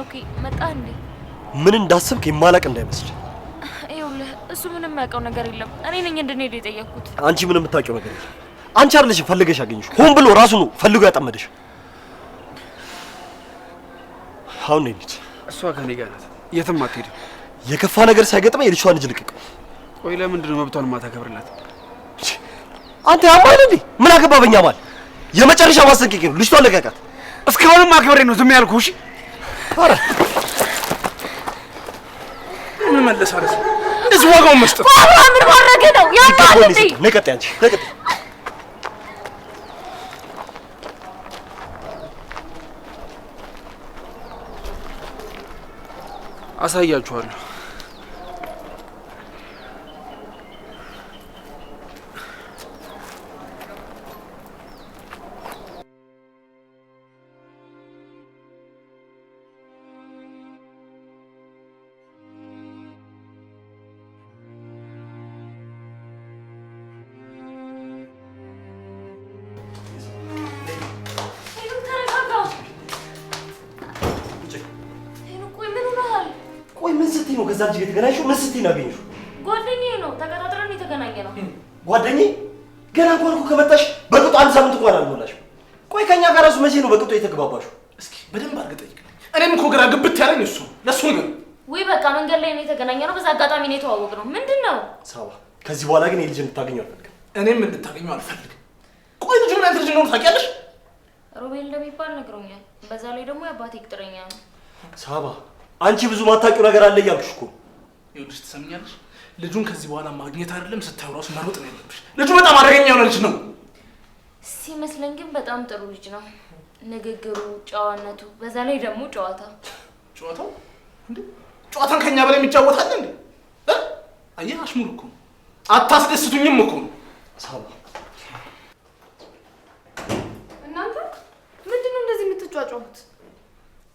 ብሩኬ መጣ እንዴ? ምን እንዳሰብክ የማላቅ እንዳይመስል። ይኸውልህ እሱ ምንም ያውቀው ነገር የለም። እኔ ነኝ እንድንሄድ የጠየቅኩት። አንቺ ምንም የምታውቂው ነገር የለም። አንቺ አይደለሽም ፈልገሽ ያገኘሽ። ሆን ብሎ ራሱ ነው ፈልጎ ያጠመደሽ። አሁን ነኝ ልጅ። እሷ ከኔ ጋር ናት፣ የትም አትሄድም። የከፋ ነገር ሳይገጥመኝ የልጅቷን ልጅ ልቀቅ። ቆይ ለምንድን ነው መብቷን ማታከብርላት? አንተ ያማል እንዴ? ምን አገባ በእኛ ማል? የመጨረሻ ማስጠንቀቂያ ነው። ልጅቷን ልቀቃት። እስካሁንም አክብሬ ነው ዝም ያልኩህ። እሺ ኧረ ምን መለሳለስ? እንደዚህ ዋጋውን መስጠት ምን ማድረግ ነው? ያማል እንዴ? ነቀጥ አንቺ ነቀጥ። አሳያችኋለሁ። ነው ከዛ ልጅ ጋር የተገናኘሽው? ምን ስትይ ነው ያገኘሽው? ጓደኛዬ ነው፣ ተቀጣጥረን የተገናኘ ነው። ጓደኛዬ? ገና እንኳን እኮ ከመጣሽ በቅጡ አንድ ሳምንት እንኳን አልሞላሽም። ቆይ ከኛ ጋር ራሱ መቼ ነው በቅጡ የተግባባሽው? እስኪ በደንብ አድርገህ ጠይቅ። እኔም እኮ ግራ ግብት ያለኝ እሱ ለሱ ነው። ወይ በቃ መንገድ ላይ ነው የተገናኘ ነው፣ በዛ አጋጣሚ ነው የተዋወቅነው። ምንድነው? ሳባ፣ ከዚህ በኋላ ግን የልጅ እንድታገኘው አልፈልግም። እኔም እንድታገኘው አልፈልግም። ቆይ ልጁ ምን አይነት ልጅ ነው ታውቂያለሽ? ሮቤል እንደሚባል ነግሮኛል። በዛ ላይ ደግሞ የአባቴ ቅጥረኛ ነው። ሳባ፣ አንቺ ብዙ ማታውቂው ነገር አለ እያልኩሽ እኮ። ይኸውልሽ ትሰምኛለሽ? ልጁን ከዚህ በኋላ ማግኘት አይደለም ስታዩ ራሱ መሮጥ ነው ያለብሽ። ልጁ በጣም አደገኛ የሆነ ልጅ ነው ሲመስለኝ፣ ግን በጣም ጥሩ ልጅ ነው። ንግግሩ፣ ጨዋነቱ፣ በዛ ላይ ደግሞ ጨዋታው እንዴ! ጨዋታን ከኛ በላይ የሚጫወታል እንዴ? አየህ፣ አሽሙር እኮ አታስደስቱኝም እኮ ነው። ሳባ፣ እናንተ ምንድነው እንደዚህ የምትጫጫሁት?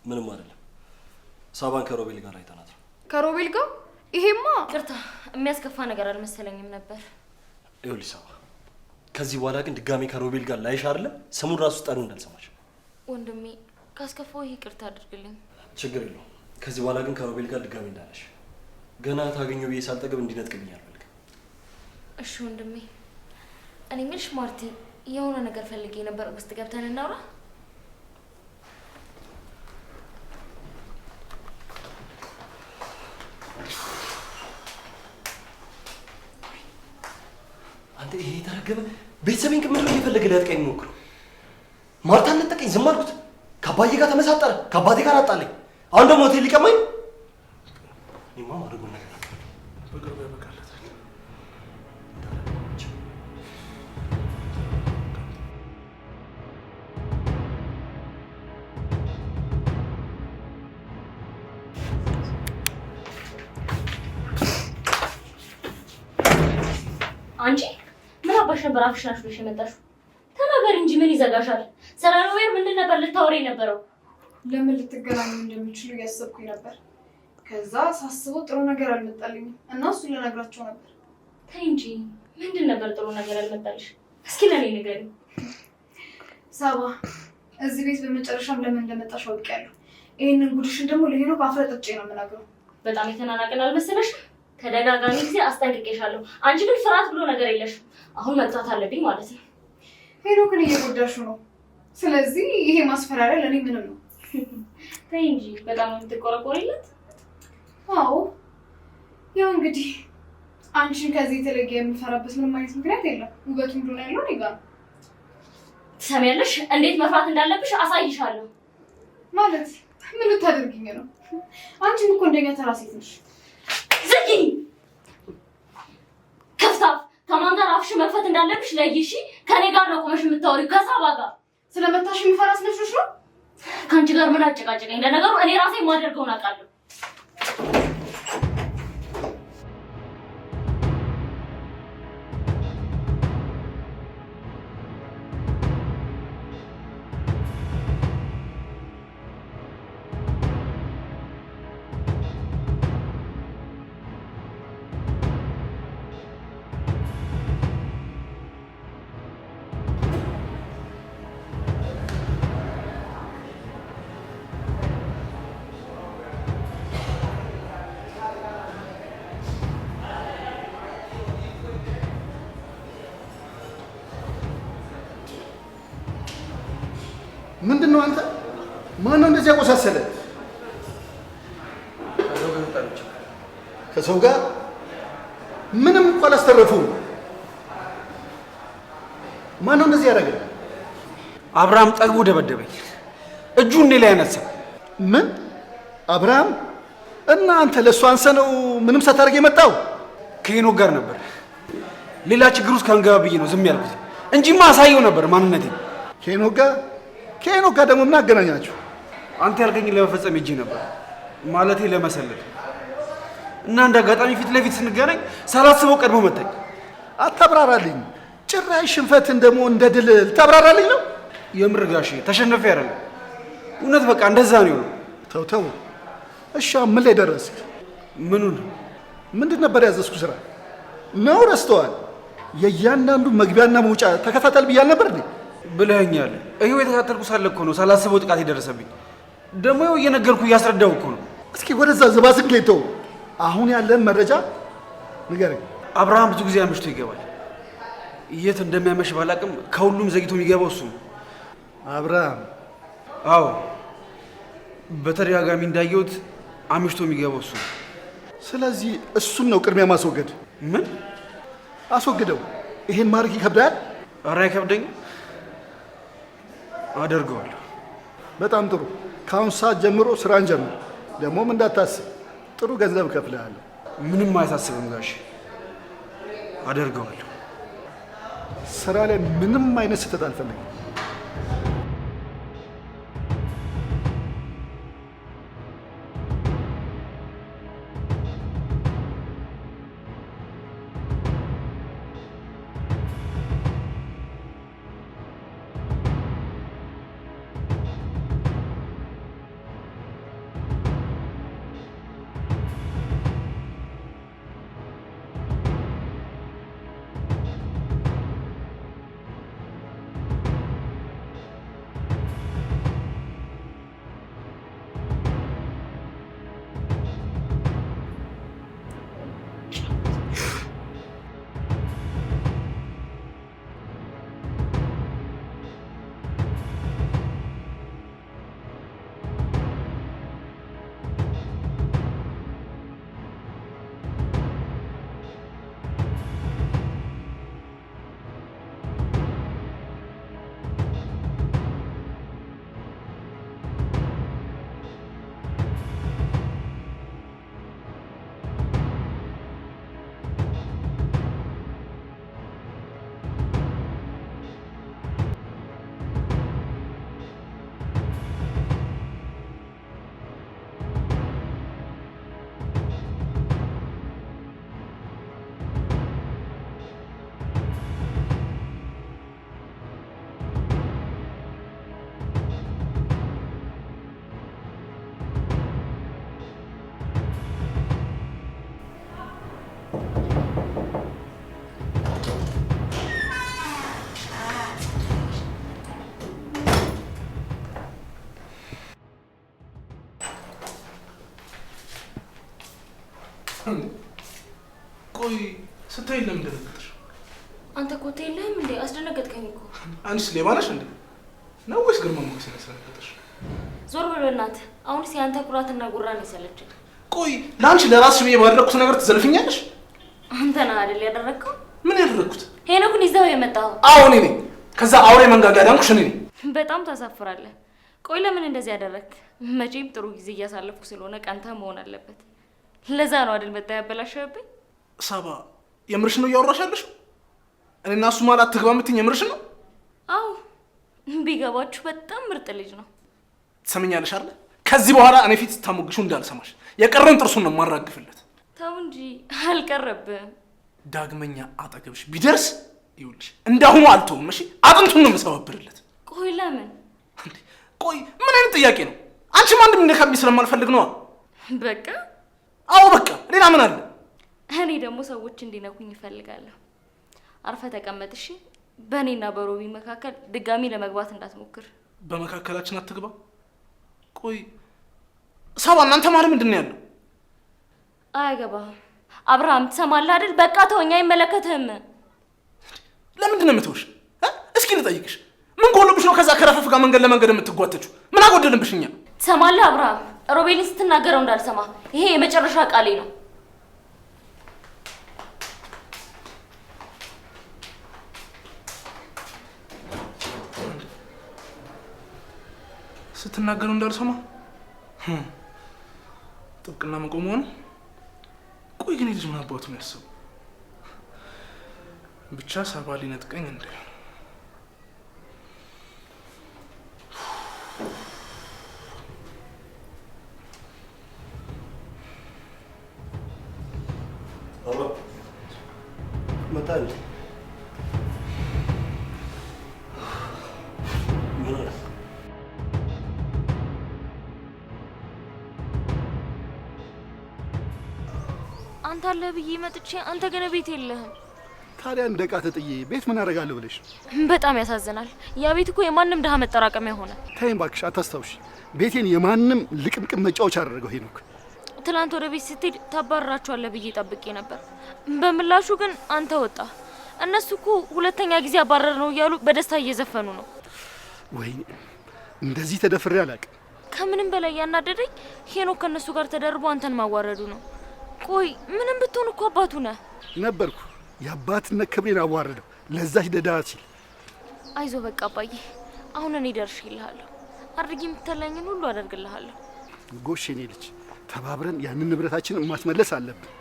ምንም አይደለም። ሳባን ከሮቤል ጋር አይተናት ነው። ከሮቤል ጋር? ይሄማ ቅርታ የሚያስከፋ ነገር አልመሰለኝም ነበር። ይኸውልሽ ሳባ፣ ከዚህ በኋላ ግን ድጋሜ ከሮቤል ጋር ላይሽ አይደለም ስሙን ራሱ ጠሩ እንዳልሰማሽ። ወንድሜ ካስከፋው ይሄ ቅርታ አድርግልኝ። ችግር የለውም። ከዚህ በኋላ ግን ከሮቤል ጋር ድጋሜ እንዳለሽ ገና ታገኘው ብዬ ሳልጠግብ እንዲነጥቅብኝ አልፈልግም። እሺ ወንድሜ። እኔ የምልሽ ማርቲ፣ የሆነ ነገር ፈልጌ ነበር። ውስጥ ገብተን እናውራ? አንተ ይሄ የተረገመ ቤተሰቤን ከምንድን ነው እየፈለገ ሊያጥቀኝ የሚሞክረው? ማርታን ነጠቀኝ፣ ዝም አልኩት። ከአባዬ ጋር ተመሳጠረ፣ ከአባቴ ጋር አጣለኝ። አሁን ደግሞ ሆቴል ሊቀማኝ። እኔማ ማድረጉን ነገር በቅርቡ ያበቃለታል። አንቺ ምን አባሽ ነበር አፍሽን አሽሎሽ የመጣሽው? ተናገሪ እንጂ ምን ይዘጋሻል? ስለ ሮቤል ምንድን ነበር ልታወሪ የነበረው? ለምን ልትገናኙ እንደሚችሉ እያሰብኩኝ ነበር። ከዛ ሳስበው ጥሩ ነገር አልመጣልኝም እና እሱን ልነግራቸው ነበር። ተይ እንጂ ምንድን ነበር ጥሩ ነገር ያልመጣልሽ? እስኪ ለኔ ንገሪኝ። ሳባ፣ እዚህ ቤት በመጨረሻም ለምን እንደመጣሽ አውቄያለሁ። ይሄንን ጉድሽን ደግሞ ለሄኖክ አፍረጥጬ ነው የምናገረው። በጣም የተናናቅን አልመሰለሽም? ተደጋጋሚ ጊዜ አስጠንቅቄሻለሁ። አንቺ ግን ፍርሃት ብሎ ነገር የለሽም። አሁን መጥራት አለብኝ ማለት ነው። ሄኖክን እየጎዳሹ ነው። ስለዚህ ይሄ ማስፈራሪያ ለእኔ ምንም ነው። ተይ እንጂ በጣም የምትቆረቆሪለት። አዎ፣ ያው እንግዲህ አንቺን ከዚህ የተለየ የምፈራበት ምንም አይነት ምክንያት የለም። ውበቱ እንደሆነ ያለው እኔ ጋር ነው። ትሰሚያለሽ? እንዴት መፍራት እንዳለብሽ አሳይሻለሁ። ማለት ምን ልታደርጊኝ ነው? አንቺም እኮ እንደኛ ተራ ሴት ነሽ። ዝጊ! ከፍታፍ ከማን ጋር አፍሽ መክፈት እንዳለብሽ ለይሺ። ከኔ ጋር ነው ቆመሽ የምታወሪው፣ ከሳባ ጋር። ስለመታሽ የሚፈራስ መስሎሽ ነው? ከአንቺ ጋር ምን አጨቃጨቀኝ? ለነገሩ እኔ ራሴ የማደርገውን አውቃለሁ። ምንድነው አንተ? ማን ነው እንደዚህ ያቆሳሰለ? ከሰው ጋር ምንም እንኳን አላስተረፉም። ማን ነው እንደዚህ ያደረገ? አብርሃም ጠግቦ ደበደበኝ። እጁን እኔ ላይ ያነሳ። ምን? አብርሃም? እና አንተ ለእሱ አንሰ ነው ምንም ሳታደርግ የመጣው? ከሄኖክ ጋር ነበር። ሌላ ችግር ውስጥ ካንገባ ብዬ ነው ዝም ያልኩት እንጂማ አሳየው ነበር ማንነቴ። ከሄኖክ ጋር ደግሞ ምን አገናኛችሁ? አንተ ያልከኝን ለመፈጸም ሄጄ ነበር፣ ማለቴ ለመሰለል እና እንደ አጋጣሚ ፊት ለፊት ስንገናኝ ሳላስበው ቀድሞ መታኝ። አታብራራልኝ። ጭራሽ ሽንፈትን ደግሞ እንደ ድል ልታብራራልኝ ነው? የምር ጋሼ ተሸነፈ አይደለም፣ እውነት በቃ እንደዛ ነው። ተው። እሺ ምን ላይ ደረስክ? ምኑን? ምንድን ነበር ያዘዝኩ ስራ ነው? ረስተዋል? የእያንዳንዱ መግቢያና መውጫ ተከታተል ብያል ነበር እንዴ? ብለኸኛል። ይኸው የተከታተልኩ ሳለ እኮ ነው ሳላስበው ጥቃት የደረሰብኝ። ደግሞ ይኸው እየነገርኩ እያስረዳሁ እኮ ነው። እስኪ ወደዛ ዝባዝን ጌተው አሁን ያለን መረጃ ንገረኝ። አብርሃም ብዙ ጊዜ አምሽቶ ይገባል። የት እንደሚያመሽ ባላቅም ከሁሉም ዘግይቶ የሚገባው እሱ ነው። አብርሃም? አዎ፣ በተደጋጋሚ እንዳየሁት አምሽቶ የሚገባው እሱ ነው። ስለዚህ እሱን ነው ቅድሚያ ማስወገድ። ምን? አስወግደው። ይሄን ማድረግ ይከብዳል? ኧረ አይከብደኝም፣ አደርገዋለሁ። በጣም ጥሩ። ከአሁን ሰዓት ጀምሮ ስራን ጀምር። ደግሞም እንዳታስብ ጥሩ ገንዘብ እከፍልሃለሁ። ምንም አያሳስብም ጋሽ፣ አደርገዋለሁ። ስራ ላይ ምንም አይነት ስህተት አልፈልግም። ቆይ ስታይ ለምን ደረገጥሽ? አንተ ኮቴ የለህም እንዴ? አስደነገጥከኝ እኮ። አንቺስ ሌባ ነሽ እንዴ? ነው ወይስ ግርማ ሞገስ ያስደነገጠሽ? ዞር በል በእናትህ። አሁንስ የአንተ ኩራትና ጉራ ነው የሰለቸኝ። ቆይ ለአንቺ ለራስሽ ብዬ ባደረኩት ነገር ትዘልፍኛለሽ? አንተ ነህ አይደል ያደረግከው? ምን ያደረግኩት? ሄኖክን ይዘው የመጣኸው? አዎ እኔ ነኝ። ከዛ አውሬ መንጋጋ ዳንኩሽ እኔ ነኝ። በጣም ታሳፍራለህ። ቆይ ለምን እንደዚህ ያደረግክ? መቼም ጥሩ ጊዜ እያሳለፍኩ ስለሆነ ቀንተ መሆን አለበት። ለዛ ነው አይደል መጣ ያበላሸብኝ። ሳባ የምርሽ ነው እያወራሽ ያለሽው? እኔና እሱ ማለት ትግባ የምትይኝ የምርሽ ነው? አዎ ቢገባችሁ በጣም ምርጥ ልጅ ነው። ትሰምኛለሽ አይደል? ከዚህ በኋላ እኔ ፊት ታሞግሹ እንዳልሰማሽ። የቀረን ጥርሱን ነው የማራግፍለት። ተው እንጂ አልቀረብህም። ዳግመኛ አጠገብሽ ቢደርስ ይኸውልሽ እንዳሁኑ አልተውም። እሺ አጥንቱን ነው የምሰባብርለት። ቆይ ለምን? ቆይ ምን አይነት ጥያቄ ነው? አንቺም አንድም እንደከብኝ ስለማልፈልግ ነው። በቃ አዎ በቃ ሌላ ምን አለ? እኔ ደግሞ ሰዎች እንዲነኩኝ እፈልጋለሁ። አርፈ ተቀመጥ እሺ። በእኔና በሮቢ መካከል ድጋሚ ለመግባት እንዳትሞክር። በመካከላችን አትግባ። ቆይ ሳባ እናንተ ማለት ምንድን ነው ያለው? አያገባህም። አብርሃም ትሰማለህ አይደል? በቃ ተወኝ፣ አይመለከትህም። ለምንድን ነው የምትውሽ? እስኪ ልጠይቅሽ፣ ምን ጎልብሽ ነው ከዛ ከረፈፍ ጋር መንገድ ለመንገድ የምትጓተቹ? ምን አጎደልንብሽኛ? ትሰማለህ አብርሃም? ሮቤልን ስትናገረው እንዳልሰማ። ይሄ የመጨረሻ ቃሌ ነው። ስትናገረው እንዳልሰማ ጥብቅና መቆም ሆነ። ቆይ ግን ልጅ ምን አባቱ ነው ያሰበው? ብቻ ሳባ ሊነጥቀኝ እንደ መጣል አንተ አለ ብዬ መጥቼ አንተ ገና ቤት የለህም። ታዲያ እንደ ዕቃ ተጥዬ ቤት ምን አደርጋለሁ ብለሽ? በጣም ያሳዝናል። ያ ቤት እኮ የማንም ድሃ መጠራቀሚያ ሆነ። ተይኝ እባክሽ አታስታውሽ። ቤቴን የማንም ልቅምቅም መጫወቻ አደረገው ሄኖክ። ትላንት ወደ ቤት ስትሄድ ታባረራቸዋለህ ብዬ ጠብቄ ነበር። በምላሹ ግን አንተ ወጣ። እነሱ እኮ ሁለተኛ ጊዜ አባረር ነው እያሉ በደስታ እየዘፈኑ ነው። ወይኔ እንደዚህ ተደፍሬ አላውቅም። ከምንም በላይ ያናደደኝ ሄኖክ ከእነሱ ጋር ተደርቦ አንተን ማዋረዱ ነው። ቆይ ምንም ብትሆን እኮ አባቱ ነህ። ነበርኩ። የአባትነት ክብሬን አዋረደው ለዛች ደዳ ሲል። አይዞህ በቃ አባዬ፣ አሁን እኔ ደርሼልሃለሁ። አድርጊ የምትለኝን ሁሉ አደርግልሃለሁ። ጎሽ የኔ ልጅ፣ ተባብረን ያንን ንብረታችንን ማስመለስ አለብን።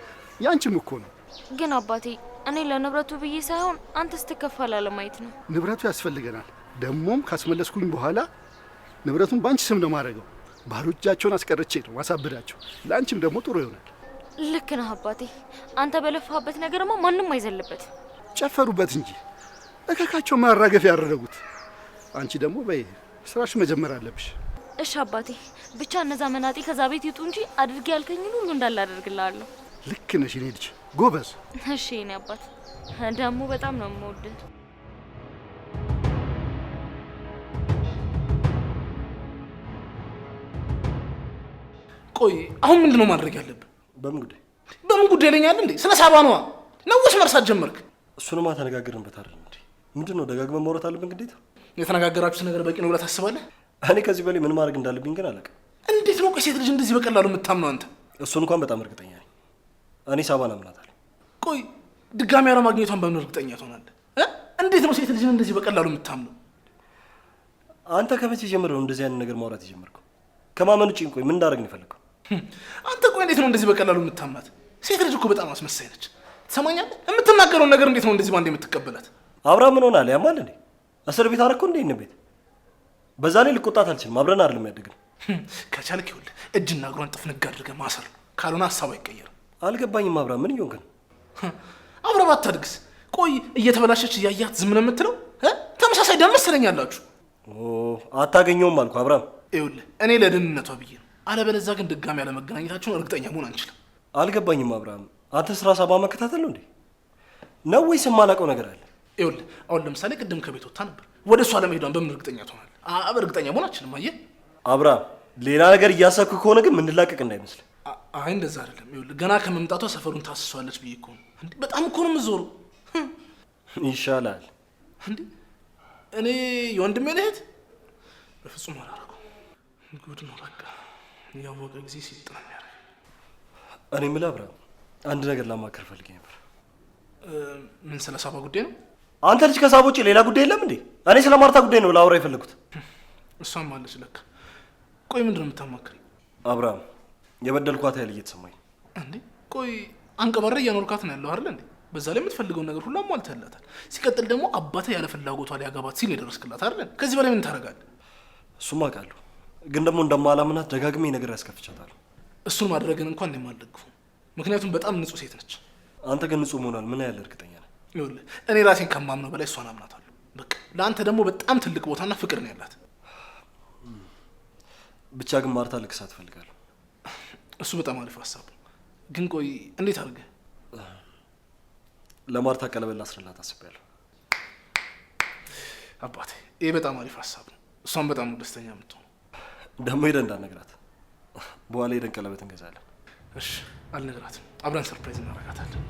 ያንቺም እኮ ነው። ግን አባቴ፣ እኔ ለንብረቱ ብዬ ሳይሆን አንተ ስትከፋ ላለማየት ነው። ንብረቱ ያስፈልገናል። ደግሞም ካስመለስኩኝ በኋላ ንብረቱን በአንቺ ስም ነው ማድረገው። ባሎቻቸውን አስቀርቼ ነው ማሳብዳቸው። ለአንቺም ደግሞ ጥሩ ይሆናል። ልክ ነህ አባቴ። አንተ በለፋበት ነገርማ ማንም አይዘልበት። ጨፈሩበት እንጂ እከካቸው ማራገፍ ያደረጉት። አንቺ ደግሞ በይ ስራሽ መጀመር አለብሽ። እሺ አባቴ፣ ብቻ እነዛ መናጤ ከዛ ቤት ይውጡ እንጂ አድርጌ ያልከኝን ሁሉ እንዳለ አደርግልሃለሁ። ልክ ነሽ የኔ ልጅ፣ ጎበዝ። እሺ የኔ አባት፣ ደግሞ በጣም ነው የምወድህ። ቆይ አሁን ምንድነው ማድረግ ያለብን? በምን ጉዳይ? በምን ጉዳይ ለኛል እንዴ? ስለ ሳባ ነዋ። ነው ወይስ መርሳት ጀመርክ? እሱንማ ተነጋግረንበት አይደል እንዴ? ምንድነው ደጋግመን ማውራት አለብን ግዴታ? የተነጋገራችሁት ነገር በቂ ነው ብለህ ታስባለህ? እኔ ከዚህ በላይ ምን ማድረግ እንዳለብኝ ግን አላውቅም። እንዴት ነው ቆይ ሴት ልጅ እንደዚህ በቀላሉ የምታምነው አንተ? እሱን እንኳን በጣም እርግጠኛ ነኝ። እኔ ሳባን አምናታለሁ። ቆይ ድጋሚ አለማግኘቷን በምን እርግጠኛ ትሆናለህ? እንዴት ነው ሴት ልጅን እንደዚህ በቀላሉ የምታምነው? አንተ ከመቼ ጀምረህ ነው እንደዚህ አይነት ነገር ማውራት የጀመርከው? ከማመን ውጭ ቆይ ምን እንዳደረግ ነው የፈለግከው? አንተ ቆይ እንዴት ነው እንደዚህ በቀላሉ የምታምናት? ሴት ልጅ እኮ በጣም አስመሳይ ነች። ትሰማኛለህ? የምትናገረውን ነገር እንዴት ነው እንደዚህ ባንዴ የምትቀበላት? አብርሃም ምን ሆናል? ያማል እንዴ? እስር ቤት አደረኩ እንዴ? እነ ቤት በዛ ላይ ልቆጣት አልችልም። አብረን አይደለም ያደግን። ከቻልክ ይኸውልህ እጅና እግሯን ጥፍንግ አድርገህ ማሰር ነው። ካልሆነ ሀሳቡ አይቀየርም። አልገባኝም። አብርሃም ምን እየሆንክ ነው? አብረህ ባታድግስ? ቆይ እየተበላሸች እያያት ዝም ነው የምትለው? ተመሳሳይ ደም መሰለኝ አላችሁ። አታገኘውም አልኩ አብርሃም። ይኸውልህ እኔ ለደህንነቷ ብዬ ነው። አለበለዚያ ግን ድጋሚ ያለመገናኘታችሁን እርግጠኛ መሆን አንችልም። አልገባኝም አብርሃም። አንተ ስራ ሳባ መከታተል ነው እንዴ ነው ወይስ የማላውቀው ነገር አለ? ይኸውልህ አሁን ለምሳሌ ቅድም ከቤት ወጥታ ነበር። ወደ እሷ ለመሄዷን በምን እርግጠኛ ትሆናለህ? እርግጠኛ መሆን አንችልም። አየህ አብርሃም፣ ሌላ ነገር እያሰብክ ከሆነ ግን ምንላቀቅ እንዳይመስል። አይ እንደዛ አይደለም። ይኸውልህ ገና ከመምጣቷ ሰፈሩን ታስሷለች ብዬ እኮ ነው። እንዴ በጣም እኮ ነው የምትዞሩ። ይሻላል እንዴ እኔ የወንድሜ እህት በፍጹም አላደረኩም። ጉድ ነው በቃ ያወቀ ጊዜ ሲጥናም ያደርግ። እኔ የምልህ አብርሃም፣ አንድ ነገር ላማከር ፈልጌ ነበር። ምን ስለ ሳባ ጉዳይ ነው? አንተ ልጅ ከሳባ ውጭ ሌላ ጉዳይ የለም እንዴ? እኔ ስለ ማርታ ጉዳይ ነው ላወራ የፈለኩት። እሷም አለች ለካ። ቆይ ምንድን ነው የምታማክረኝ? አብርሃም፣ የበደልኳት ያህል እየተሰማኝ እንዴ። ቆይ አንቀባረ እያኖርካት ነው ያለው አይደል እንዴ? በዛ ላይ የምትፈልገውን ነገር ሁሉ አሟልተህላታል። ሲቀጥል ደግሞ አባቴ ያለ ፍላጎቷ ሊያገባት ሲል የደረስክላት አይደል? ከዚህ በላይ ምን ታደርጋለህ? እሱማ አውቃለሁ፣ ግን ደግሞ እንደማላምናት ደጋግሜ ነገር ያስከፍቻታለሁ። እሱን ማድረግን እንኳን እኔም አልደግፉም፣ ምክንያቱም በጣም ንጹህ ሴት ነች። አንተ ግን ንጹህ መሆኗል ምን ያህል እርግጠኛ ነህ? ይኸውልህ እኔ ራሴን ከማምነው በላይ እሷን አምናታለሁ። በቃ ለአንተ ደግሞ በጣም ትልቅ ቦታና ፍቅር ነው ያላት። ብቻ ግን ማርታ ልክሳት እፈልጋለሁ። እሱ በጣም አሪፍ ሀሳብ ነው። ግን ቆይ እንዴት አድርገህ? ለማርታ ቀለበት ላስርላት አስቤያለሁ። አባቴ ይሄ በጣም አሪፍ ሀሳብ ነው። እሷን በጣም ደስተኛ የምትሆነው ደግሞ ሄደን እንዳትነግራት፣ በኋላ ሄደን ቀለበት እንገዛለን። እሺ አልነግራትም። አብረን ሰርፕራይዝ እናደርጋታለን።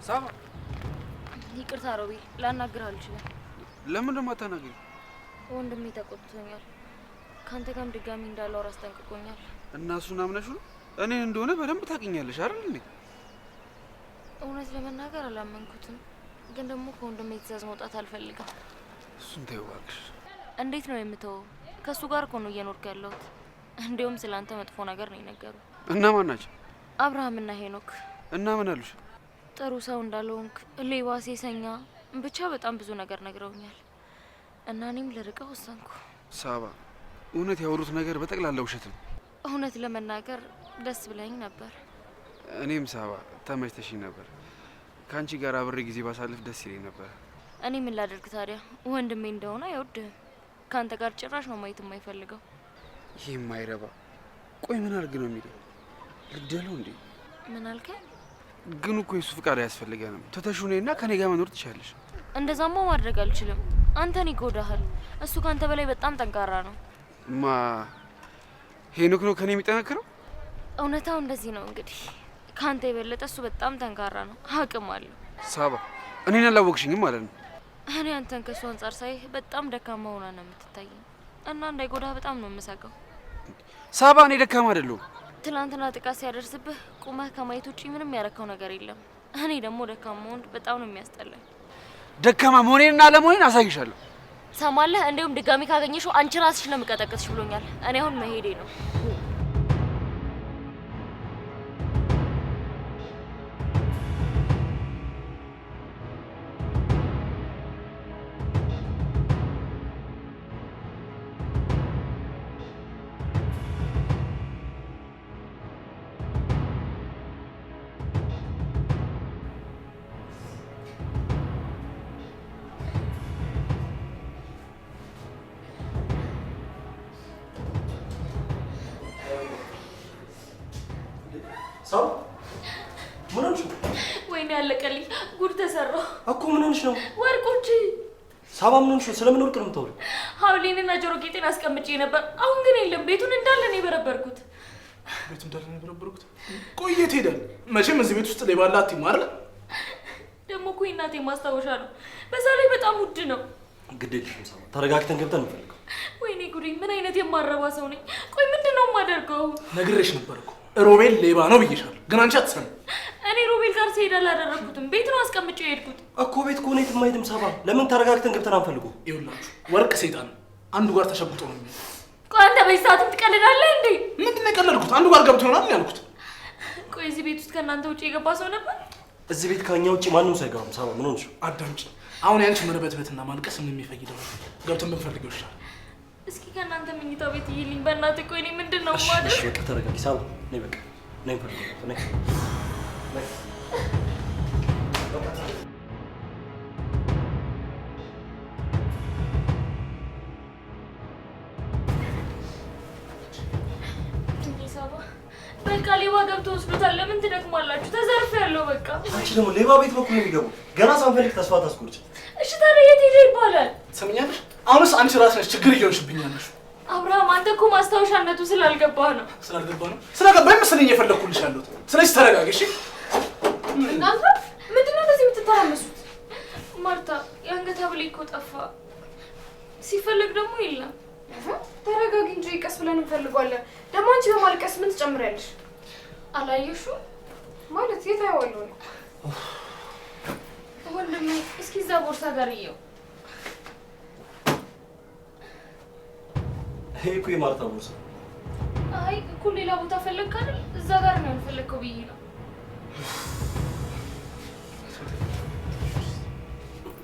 ሳባ ይቅርታ ሮቢ፣ ላናግርህ አልችልም። ለምን ደሞ አታናግሪ? ወንድሜ ተቆጥቶኛል። ካንተ ጋርም ድጋሚ እንዳላወራ አስጠንቅቆኛል። እና እሱን አምነሽ ነው? እኔን እንደሆነ በደንብ ታውቂኛለሽ አይደል እንዴ? እውነት ለመናገር አላመንኩትም፣ ግን ደግሞ ከወንድሜ ትእዛዝ መውጣት አልፈልግም። እሱን ተይው እባክሽ። እንዴት ነው የምተወው? ከእሱ ጋር እኮ ነው እየኖርኩ ያለሁት። እንዲሁም ስላንተ መጥፎ ነገር ነው የነገሩ። እና ማን ናቸው? አብርሃምና ሄኖክ። እና ምን አሉሽ? ጥሩ ሰው እንዳልሆንክ፣ ሌባ፣ ሴሰኛ፣ ብቻ በጣም ብዙ ነገር ነግረውኛል እና እኔም ልርቀው ወሰንኩ። ሳባ እውነት ያወሩት ነገር በጠቅላላ ውሸት ነው? እውነት ለመናገር ደስ ብለኝ ነበር። እኔም ሳባ ተመችተሽኝ ነበር። ከአንቺ ጋር አብሬ ጊዜ ባሳልፍ ደስ ይለኝ ነበር። እኔ ምን ላደርግ ታዲያ? ወንድሜ እንደሆነ አይወድህም። ከአንተ ጋር ጭራሽ ነው ማየት የማይፈልገው። ይህ የማይረባ ቆይ ምን አድርግ ነው የሚለው? ልግደለው እንዴ? ምን አልከኝ? ግን እኮ የሱ ፍቃድ አያስፈልገንም። ተተሹኔና ከኔ ጋር መኖር ትችላለሽ። እንደዛማ ማድረግ አልችልም። አንተን ይጎዳሃል። እሱ ካንተ በላይ በጣም ጠንካራ ነው። ማ ሄኖክ ነው ከኔ የሚጠነክረው? እውነታው እንደዚህ ነው እንግዲህ። ካንተ የበለጠ እሱ በጣም ጠንካራ ነው፣ አቅም አለው። ሳባ እኔን አላወቅሽኝም ማለት ነው። እኔ አንተን ከሱ አንጻር ሳይ በጣም ደካማ ሆና ነው የምትታየኝ እና እንዳይጎዳህ በጣም ነው የምሰጋው። ሳባ እኔ ደካማ አይደለሁም። ትላንትና ጥቃት ሲያደርስብህ ቁመህ ከማየት ውጪ ምንም ያረከው ነገር የለም። እኔ ደግሞ ደካማ ወንድ በጣም ነው የሚያስጠላኝ። ደካማ መሆኔንና አለመሆኔን አሳይሻለሁ። ሰማለህ? እንዲሁም ድጋሚ ካገኘሽው አንቺ ራስሽ ነው የምቀጠቅጥሽ ብሎኛል። እኔ አሁን መሄዴ ነው። ሳባ ምን ሆንሽ ነው? ወይኔ ያለቀልኝ፣ ጉድ ተሰራው እኮ። ምን ሆንሽ ነው? ወርቆቼ። ሳባ ምን ሆንሽ ነው? ስለምን ወርቅ ነው የምታወሪው? ሀብሌንና ጆሮ ጌጤን አስቀምጬ ነበር። አሁን ግን የለም። ቤቱን እንዳለ ነው የበረበርኩት። ቤቱ እንዳለ ነው የበረበርኩት? ቆየት ሄዳል። መቼም እዚህ ቤት ውስጥ ሌባ አለ አትይም አይደል? ደግሞ እኮ የእናቴ ማስታወሻ ነው። በዛ ላይ በጣም ውድ ነው። ግድ የለሽም ሳባ፣ ተረጋግተን ገብተን እንፈልገው። ወይኔ ጉዴ! ምን አይነት የማረባ ሰው ነኝ? ቆይ ምንድን ነው የማደርገው? ነግሬሽ ነበር እኮ ሮቤል ሌባ ነው ብዬሻለሁ፣ ግን አንቺ አትሰሚም። እኔ ሮቤል ጋር ስሄድ አላደረኩትም። ቤት ነው አስቀምጬው የሄድኩት እኮ። ቤት ከሆነ የትም አይሄድም ሳባ። ለምን ተረጋግተን ገብተን አንፈልገው? ይኸውላችሁ ወርቅ ሰይጣን አንዱ ጋር ተሸጉጦ ነው የሚሄድ። ቆይ አንተ በዚህ ሰዓትም ትቀልዳለህ እንዴ? ምንድን ነው የቀለድኩት? አንዱ ጋር ገብቶ ይሆናል ያልኩት። ቆይ እዚህ ቤት ውስጥ ከእናንተ ውጭ የገባ ሰው ነበር? እዚህ ቤት ከኛ ውጭ ማንም ሰው አይገባም። ሳባ ምን ሆንሽ? አዳምጪ። አሁን ያንቺ መርበትበትና ማልቀስ ምን የሚፈይደው? ገብተን ብንፈልገው ይሻላል። እስኪ ከእናንተ መኝታ ቤት ይልኝ በእናትህ። ቆይ እኔ ምንድን ነው ማለት? እሺ በቃ ተረጋጊ ሳባ። ነይ በቃ ነይ፣ እንፈልገው ነይ። በቃ ሌባ ገብቶ ወስዶታል። ለምን ትደክማላችሁ? ተዘርፌያለሁ። በቃ አንቺ ደግሞ ሌባ ቤት በኩል ነው የሚገቡ። ገና ሳንፈልግ ተስፋ ታስቆርጭ። እሺ ታዲያ የት ሄደ ይባላል? ሰምኛለሽ? አሁንስ አንቺ ራስሽ ነሽ ችግር እየሆንሽብኛለሽ። አብርሃም አንተ እኮ ማስታወሻነቱ ስላልገባህ ነው። ስለገባኝ መሰለኝ እየፈለኩልሽ ያለሁት። ስለዚህ ተረጋጊ እሺ። እናንተ ምንድነው እንደዚህ የምትተራመሱት? ማርታ የአንገት ሐብል እኮ ጠፋ። ሲፈለግ ደግሞ የለም። ተረጋጊ እንጂ ቀስ ብለን እንፈልገዋለን። ደግሞ አንቺ በማልቀስ ምን ትጨምሪያለሽ? አላየሽው ማለት የት አየዋለሁ ነው? ወንድሜ እስኪ እዛ ቦርሳ ጋር እየው። ይሄ እኮ የማርታ ቦርሳ። አይ እኮ ሌላ ቦታ ፈለግክ አይደል? እዛ ጋር ነው ያልፈለግከው ብዬ ነው።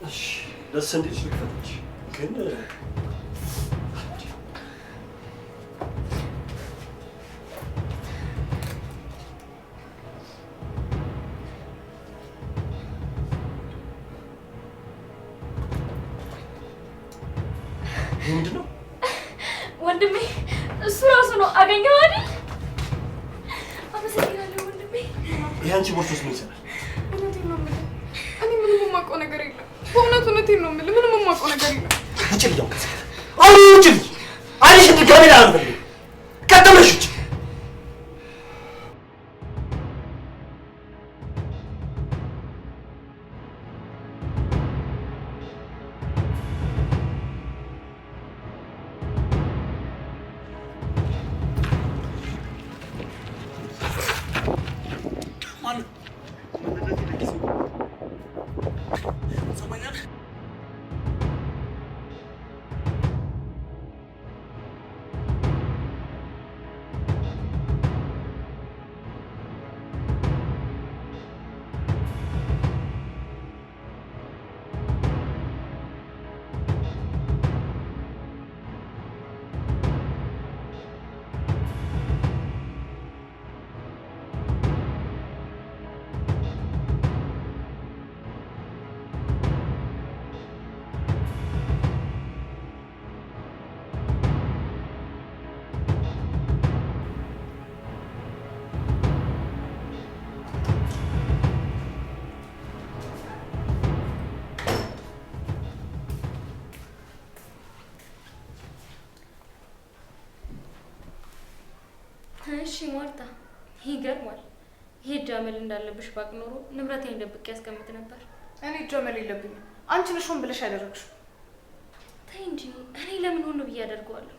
እሺ ደስ እንዴት ልክፈትሽ ግን ምንድን ነው ወንድሜ? እሱ ራሱ ነው። አገኘው አይደል? አመሰግናለሁ ወንድሜ። ይሄ አንቺ ቦርሳ ውስጥ ምን ይሰራል? እውነቴን ነው የምልህ። እኔ ምንም የማውቀው ነገር የለም። በእውነት እውነቴን ነው የምልህ። ምንም የማውቀው ነገር የለም። ውጭ ልጅ ከዚህ አሁን ውጭ ልጅ አይሽ ድጋሜ ላንፈልግ ከተመሽ ውጭ እሺ ማርታ፣ ይገርማል። ይሄ ጃመል እንዳለብሽ ባቅ ኖሮ ንብረቴን ደብቄ ያስቀምጥ ነበር። እኔ ጃመል የለብኝም። አንቺ ነሽ ሆን ብለሽ ያደረግሽው። ተይ እንጂ እኔ ለምን ሆነ ብዬ አደርገዋለሁ?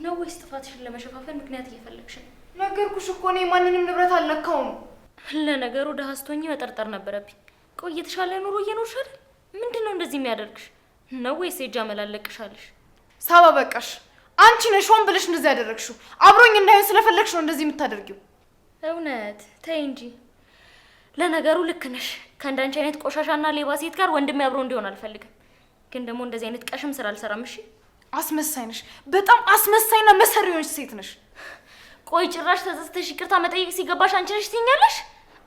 ነው ወይስ ጥፋትሽን ለመሸፋፈን ምክንያት እየፈለግሽ ነው? ነገርኩሽ እኮ እኔ ማንንም ንብረት አልነካውም። ለነገሩ ደሃ ስትሆኚ መጠርጠር ነበረብኝ። ቆይ የተሻለ ኑሮ እየኖርሽ አይደል? ምንድን ነው እንደዚህ የሚያደርግሽ? ነው ወይስ የጃመል አለቅሻለሽ? ሳባ በቃሽ። አንቺ ነሽ ሆን ብለሽ እንደዚህ ያደረግሽው። አብሮኝ እንዳይሆን ስለፈለግሽ ነው እንደዚህ የምታደርጊው። እውነት ተይ እንጂ። ለነገሩ ልክ ነሽ። ከእንዳንቺ አይነት ቆሻሻና ሌባ ሴት ጋር ወንድሜ አብሮ እንዲሆን አልፈልግም። ግን ደግሞ እንደዚህ አይነት ቀሽም ስራ አልሰራም። እሺ? አስመሳይ ነሽ። በጣም አስመሳይና መሰሪ የሆንሽ ሴት ነሽ። ቆይ ጭራሽ ተጸጽተሽ ይቅርታ መጠየቅ ሲገባሽ አንቺ ነሽ ትይኛለሽ?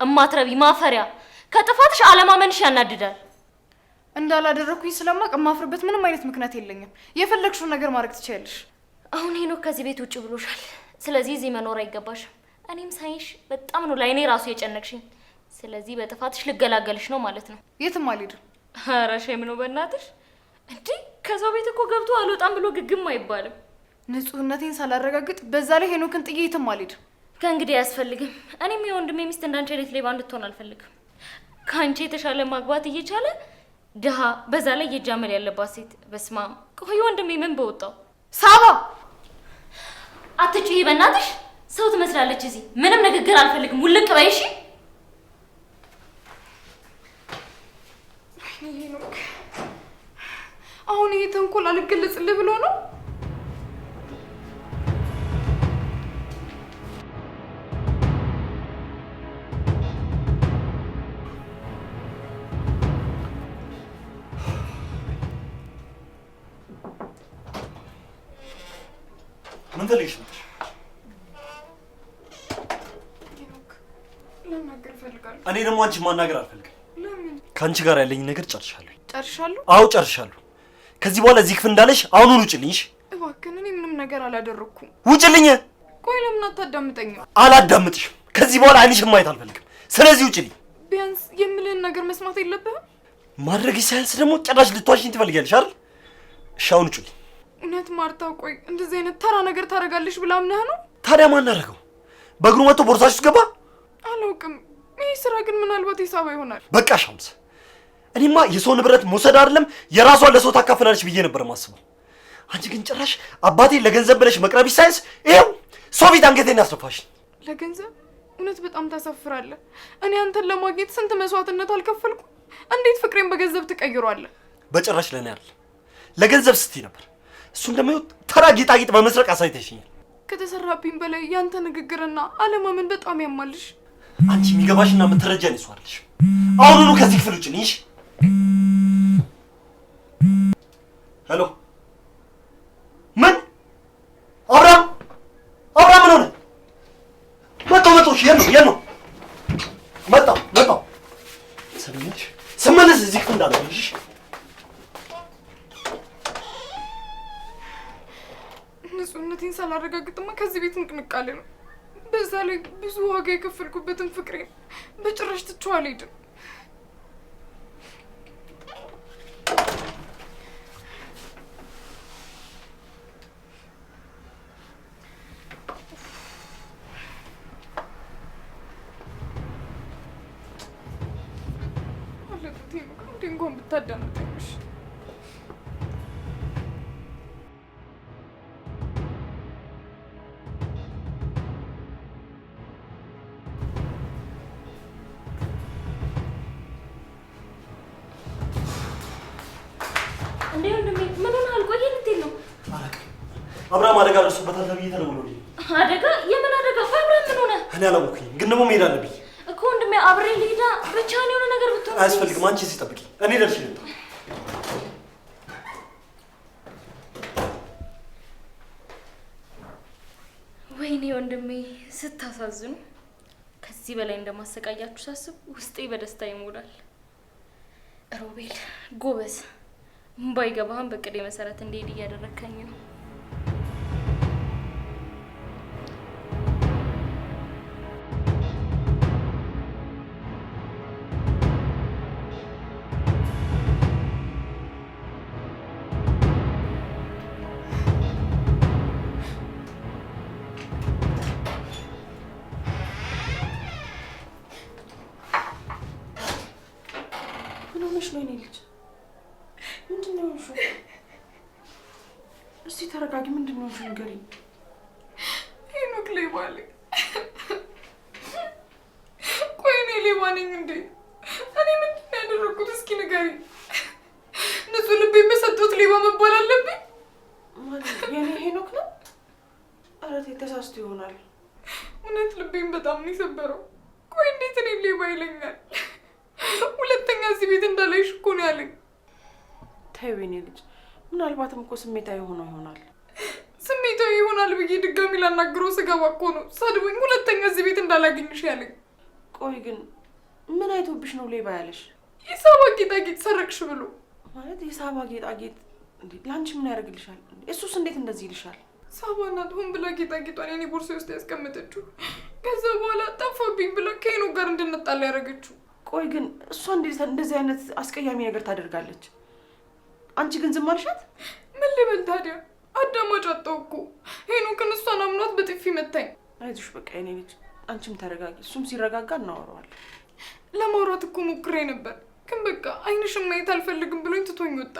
እማትረቢ ማፈሪያ። ከጥፋትሽ አለማመንሽ ያናድዳል። እንዳላደረኩኝ ስለማቅ የማፍርበት ምንም አይነት ምክንያት የለኝም። የፈለግሽውን ነገር ማድረግ ትችያለሽ። አሁን ሄኖክ ከዚህ ቤት ውጭ ብሎሻል። ስለዚህ እዚህ መኖር አይገባሽም። እኔም ሳይሽ በጣም ነው ለአይኔ ራሱ የጨነቅሽኝ። ስለዚህ በጥፋትሽ ልገላገልሽ ነው ማለት ነው። የትም አልሄድም። ኧረ ሼም ነው በእናትሽ። እንዴ ከሰው ቤት እኮ ገብቶ አልወጣም ብሎ ግግም አይባልም። ንጹህነቴን ሳላረጋግጥ በዛ ላይ ሄኖክን ጥዬ የትም አልሄድም። ከእንግዲህ አያስፈልግም። እኔም የወንድሜ ሚስት እንዳንቺ አይነት ሌባ እንድትሆን አልፈልግም። ከአንቺ የተሻለ ማግባት እየቻለ ድሃ፣ በዛ ላይ የጃመል ያለባት ሴት። በስማ ቆይ ወንድሜ ምን በወጣው? ሳባ አትጩሂ በእናትሽ። ሰው ትመስላለች እዚህ። ምንም ንግግር አልፈልግም። ውልቅ በይ እሺ። ሄኖክ አሁን ይሄ ተንኮል አልገለጽልህ ብሎ ነው? ምን ፈልግሽ ነበር? ልናገር እፈልጋለሁ። እኔ ደግሞ አንቺ ማናገር አልፈልግም። ለምን? ከአንቺ ጋር ያለኝ ነገር ጨርሻለሁ። ጨርሻለሁ? አዎ ጨርሻለሁ። ከዚህ በኋላ እዚህ ክፍል እንዳለሽ አሁኑን ውጭልኝ። እሺ? እባክህን፣ እኔ ምንም ነገር አላደረኩም። ውጭልኝ። ቆይ ለምን አታዳምጠኝም? አላዳምጥሽም። ከዚህ በኋላ አይንሽም ማየት አልፈልግም። ስለዚህ ውጭልኝ። ቢያንስ የምልህን ነገር መስማት የለብህም? ማድረግ ሳያንስ ደግሞ ጭራሽ ልትዋሽኝ ትፈልጊያለሽ አይደል? እሺ አሁን ውጭልኝ። እውነት ማርታ፣ ቆይ እንደዚህ አይነት ተራ ነገር ታደርጋለሽ ብላ አምነህ ነው? ታዲያ ማን አደረገው? በእግሩ መጥቶ ቦርሳሽ ውስጥ ገባ? አላውቅም። ይህ ስራ ግን ምናልባት ሂሳባ ይሆናል። በቃ ሻምስ፣ እኔማ የሰው ንብረት መውሰድ አይደለም የራሷን ለሰው ታካፍላለች ብዬ ነበር ማስበው። አንቺ ግን ጭራሽ አባቴን ለገንዘብ ብለሽ መቅረብሽ ሳይንስ ይኸው ሰው ፊት አንገቴን ያስደፋሽ። ለገንዘብ? እውነት በጣም ታሳፍራለህ። እኔ አንተን ለማግኘት ስንት መስዋዕትነት አልከፈልኩም? እንዴት ፍቅሬን በገንዘብ ትቀይሯለህ? በጭራሽ ለኔ አይደል፣ ለገንዘብ ስትይ ነበር። እሱን ደግሞ ተራ ጌጣጌጥ በመስረቅ አሳይተሽኛል። ከተሰራብኝ በላይ ያንተ ንግግርና አለማመን በጣም ያማልሽ። አንቺ የሚገባሽና የምትረጃኝ እሱ አይደለሽ። አሁኑኑ ከዚህ ክፍል ውጭ ነሽ። ሄሎ፣ ምን አብርሃም ምን ሆነ? መጣሁ። እሺ የት ነው? መጣሁ። ሰምኛለሽ? ስመለስ እዚህ ክፍል እንዳለሽ። ንጹህነቴን ሳላረጋግጥማ ከዚህ ቤት ንቅንቃለ ነው። በዛ ላይ ብዙ ዋጋ የከፈልኩበትን ፍቅሬን በጭራሽ ትቼው አልሄድም። አለበት እንዴ እንኳን ብታዳምጠኝሽ። እንዴ ወንድሜ ምን ሆነሃል? ቆይ ልትሄድ ነው? አብርሃም አደጋ ደርሶበታል ተብዬ ተደውሎልኝ። አደጋ? የምን አደጋ? ቆይ አብርሃም ምን ሆነ? እኔ አላወኩኝም፣ ግን ደግሞ መሄድ አለብኝ እኮ ወንድሜ። አብሬ ልሂዳ? ብቻህን የሆነ ነገር ብትሆን አያስፈልግም። አንቺ እዚህ ጠብቂ፣ እኔ ደርሼ ልምጣ። ወይኔ ወንድሜ ስታሳዝኑ። ከዚህ በላይ እንደማሰቃያችሁ ሳስብ ውስጤ በደስታ ይሞላል። ሮቤል ጎበዝ፣ ባይገባህም በቅዴ መሰረት እንደሄድ እያደረከኝ ነው። ነው የኔ ልጅ? ምንድን ነው እሱ? እስቲ ተረጋጊ። ምንድን ነው እሱ? ንገሪኝ። ሄኖክ ሌባ አለኝ። ቆይ እኔ ሌባ ነኝ እንዴ? እኔ ምንድን ነው ያደረኩት? እስኪ ንገሪኝ። ንጹህ ልቤን በሰጠሁት ሌባ መባል አለብኝ? ማለት የኔ ሄኖክ ነው? ኧረ ተሳስቶ ይሆናል። እውነት ልቤን በጣም ነው የሰበረው። ቆይ እንዴት እኔ ሌባ ይለኛል? ሁለተኛ እዚህ ቤት እንዳላይሽ እኮ ነው ያለኝ። ተይው የኔ ልጅ፣ ምናልባትም እኮ ስሜታዊ ሆኖ ይሆናል። ስሜታዊ ይሆናል ብዬ ድጋሚ ላናግረው ስገባ እኮ ነው ሰድቦኝ ሁለተኛ እዚህ ቤት እንዳላገኝሽ ያለኝ። ቆይ ግን ምን አይቶብሽ ነው ሌባ ያለሽ? የሳባ ጌጣጌጥ ሰረቅሽ ብሎ። ማለት የሳባ ጌጣጌጥ እንዴ? ለአንቺ ምን ያደርግልሻል? እሱስ እንዴት እንደዚህ ይልሻል? ሳባ ናት ሆን ብላ ጌጣጌጧን የኔ ቦርሳ ውስጥ ያስቀመጠችው። ከዛ በኋላ ጠፋብኝ ብላ ከሄኖክ ጋር እንድንጣላ ያደረገችው። ቆይ ግን እሷ እንደዚህ አይነት አስቀያሚ ነገር ታደርጋለች? አንቺ ግን ዝም አልሻት? ምን ልበል ታዲያ? አዳማጭ አጣሁ እኮ። ሄኖክን እሷን አምኗት በጥፊ መታኝ። አይዞሽ በቃ የኔ ልጅ፣ አንቺም ተረጋጊ። እሱም ሲረጋጋ እናወራዋለን። ለማውራት እኮ ሞክሬ ነበር፣ ግን በቃ አይንሽን ማየት አልፈልግም ብሎኝ ትቶኝ ወጣ።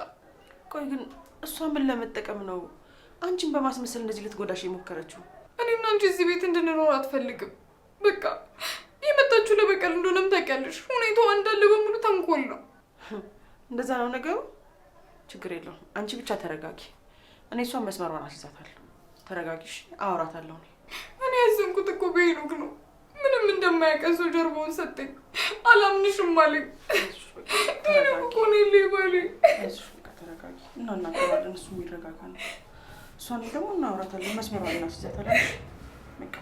ቆይ ግን እሷ ምን ለመጠቀም ነው አንቺን በማስመሰል እንደዚህ ልትጎዳሽ የሞከረችው? እኔና አንቺ እዚህ ቤት እንድንኖር አትፈልግም። በቃ የመጣችሁ ለበቀል እንደሆነም ታውቂያለሽ። ሁኔታዋ እንዳለ በሙሉ ተንኮል ነው። እንደዛ ነው ነገሩ። ችግር የለውም፣ አንቺ ብቻ ተረጋጊ። እኔ እሷን መስመሯን አስይዛታለሁ። ተረጋጊሽ፣ አወራታለሁ። እኔ ያዘንኩት እኮ በሄኖክ ነው። ምንም እንደማያውቀን ሰው ጀርባውን ሰጠኝ። አላምንሽም አለኝ። ሄኖክ እኮ ነው ሌባ አለኝ። አይዞሽ በቃ ተረጋጊ፣ እናናገራለን። እሱ የሚረጋጋ ነው። እሷን ደግሞ እናወራታለን፣ መስመሯን እናስይዛታለን። በቃ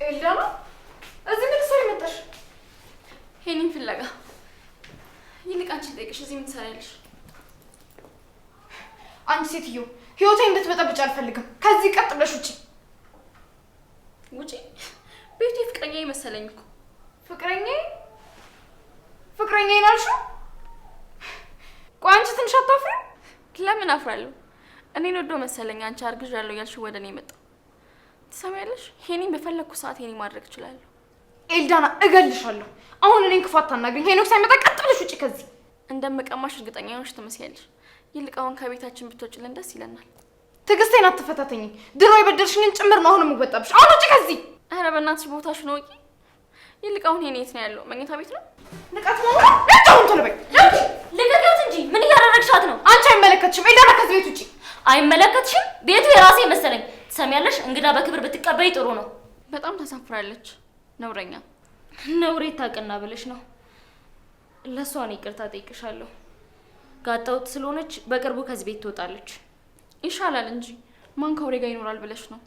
ኤልዳና እዚህ ምን ትሰሪ መጣሽ? ሄኒን ፍለጋ። ይልቅ አንቺ ልጠይቅሽ፣ እዚህ ምን ትሰሪያለሽ? አንቺ ሴትዮ ህይወቴን እንድትበጠብጭ አልፈልግም። ከዚህ ቀጥ ብለሽ ውጪ። ውጪ? ቤቱ የፍቅረኛ መሰለኝ እኮ። ፍቅረኛዬ ናልሽው? ቆይ አንቺ ትንሽ አታፍሪም? ለምን አፍራለሁ? እኔን ወዶ መሰለኝ አንቺ አርግዣለሁ ያልሽው ወደ እኔ መጣ። ትሰሚያለሽ? ሄኒን በፈለኩ ሰዓት ሄኒ ማድረግ እችላለሁ። ኤልዳና እገልሻለሁ። አሁን እኔን ክፉ አታናግሪኝ። ሄኖክ ሳይመጣ ቀጥ ብለሽ ውጪ ከዚህ። እንደምቀማሽ እርግጠኛ ሆነሽ ትመስያለሽ። ይልቅ አሁን ከቤታችን ብትወጪልን ደስ ይለናል። ትዕግስቴን አትፈታተኝ። ድሮ የበደልሽኝን ጭምር ነው አሁን የምወጣብሽ። አሁን ውጪ ከዚህ። ኧረ በእናትሽ ቦታሽ ነው ወቂ። ይልቅ አሁን ሄኒ የት ነው ያለው? መኝታ ቤት ነው? ንቀት ነው አሁን ቶሎ በይ። ልቀቂያት እንጂ ምን እያደረግሻት ነው? አንቺ አይመለከትሽም። ኤልዳና ከዚህ ቤት ውጪ። አይመለከትሽም? ቤቱ የራሴ መሰለኝ። ትሰሚያለሽ? እንግዳ በክብር ብትቀበይ ጥሩ ነው። በጣም ታሳፍራለች። ነውረኛ ነውሬ ታቀና ብለሽ ነው። ለሷ ነው ይቅርታ ጠይቅሻለሁ። ጋጣውት ስለሆነች በቅርቡ ከዚህ ቤት ትወጣለች። ይሻላል እንጂ ማን ከአውሬ ጋር ይኖራል ብለሽ ነው?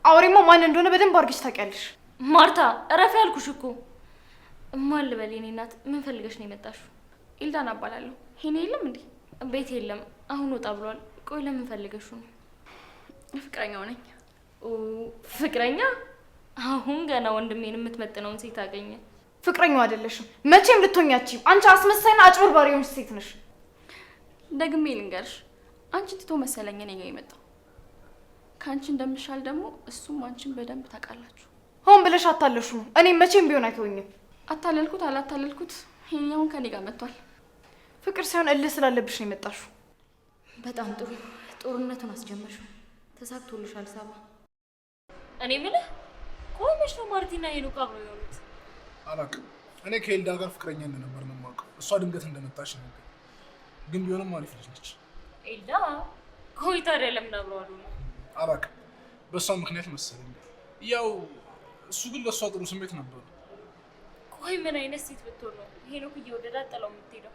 አውሬማ ማን እንደሆነ በደንብ አድርገሽ ታውቂያለሽ። ማርታ እረፊ ያልኩሽ እኮ። ማን ልበል? የኔ እናት ምን ፈልገሽ ነው የመጣሽው? ኢልዳና እባላለሁ። ሄኔ የለም እንዴ? ቤት የለም፣ አሁን ወጣ ብሏል። ቆይ ለምን ፈልገሽው ነው? ፍቅረኛው ነኝ። ፍቅረኛ? አሁን ገና ወንድሜን የምትመጥነውን ሴት አገኘ። ፍቅረኛው አይደለሽም፣ መቼም ልትሆኛችሁ። አንቺ አስመሳይና አጭበርባሪ የሆንሽ ሴት ነሽ። ደግሜ ልንገርሽ፣ አንቺን ትቶ መሰለኝ እኔ ጋር የመጣው። ከአንቺ እንደምሻል ደግሞ እሱም አንቺን በደንብ ታውቃላችሁ። ሆን ብለሽ አታለሹ ነው። እኔም መቼም ቢሆን አይተውኝም። አታለልኩት አላታለልኩት ይሄኛውን ከኔ ጋር መጥቷል። ፍቅር ሳይሆን እልህ ስላለብሽ ነው የመጣሽው። በጣም ጥሩ። ጦርነቱን አስጀመርሽው። ተሳክቶልሻል ሳባ። እኔ የምልህ ቆይ መች ነው ማርቲና ሄኖክ አብረው የሆኑት? አላውቅም። እኔ ከኤልዳ ጋር ፍቅረኛ እንደነበር ነው የማውቀው። እሷ ድንገት እንደመጣች ነው ግን ቢሆንም አሪፍ ልጅ ነች። ኤልዳ ቆይ ታዲያ ለምን አብረው አሉ? አላውቅም። በእሷ ምክንያት መሰለኝ። ያው እሱ ግን ለእሷ ጥሩ ስሜት ነበሩ። ቆይ ምን አይነት ሴት ብትሆን ነው ሄኖክ እየወደዳት ጥለው የምትሄደው?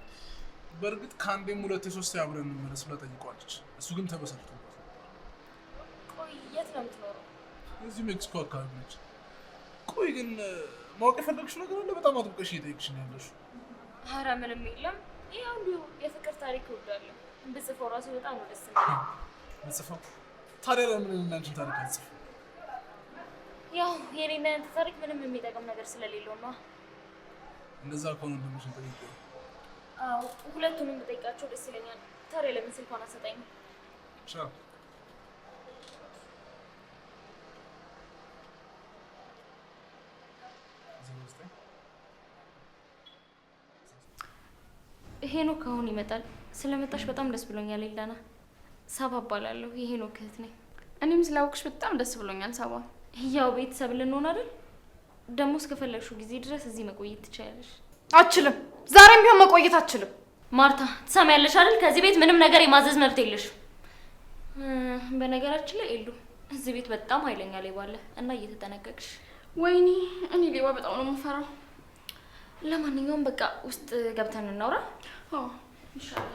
በእርግጥ ከአንዴም ሁለቴ ሶስቴ አብረን እንመለስ ብላ ጠይቀዋለች። እሱ ግን ተበሳጭቶባት። ቆይ የት ነው የምትኖረው? እዚህ ሜክሲኮ አካባቢ ነች። ቆይ ግን ማወቅ የፈለግሽው ነገር አለ? በጣም አጥብቀሽ እየጠየቅሽ ነው ያለሽው። ኧረ ምንም የለም። ይሄ አንዱ የፍቅር ታሪክ እወዳለሁ። ብጽፈው ራሱ በጣም ነው ደስ የሚለው። ብጽፈው? ታዲያ ለምን እኔና አንቺን ታሪክ አልጽፍም? ያው የኔና ያንተ ታሪክ ምንም የሚጠቅም ነገር ስለሌለው ነው። እንደዛ ከሆነ እንደምሽን ጠይቄ። አዎ ሁለቱንም ብጠይቃቸው ደስ ይለኛል። ታዲያ ለምን ስልኳን አሰጠኝም? ቻው። ሄኖክ አሁን ይመጣል። ስለመጣሽ በጣም ደስ ብሎኛል ኤልዳና። ሳባ እባላለሁ። የሄኖክ እህት ነኝ። እኔም ስላወቅሽ በጣም ደስ ብሎኛል ሳባ። ያው ቤተሰብ ልንሆን አይደል? ደግሞ እስከፈለግሽው ጊዜ ድረስ እዚህ መቆየት ትችያለሽ። አችልም። ዛሬም ቢሆን መቆየት አችልም። ማርታ ትሰሚያለሽ አይደል? ከዚህ ቤት ምንም ነገር የማዘዝ መብት የለሽም። በነገራችን ላይ ኤሉ እዚህ ቤት በጣም ኃይለኛ ሌባ አለ እና እየተጠነቀቅሽ። ወይኔ እኔ ሌባ በጣም ነው የምፈራው። ለማንኛውም በቃ ውስጥ ገብተን እናውራ። አዎ ይሻላል።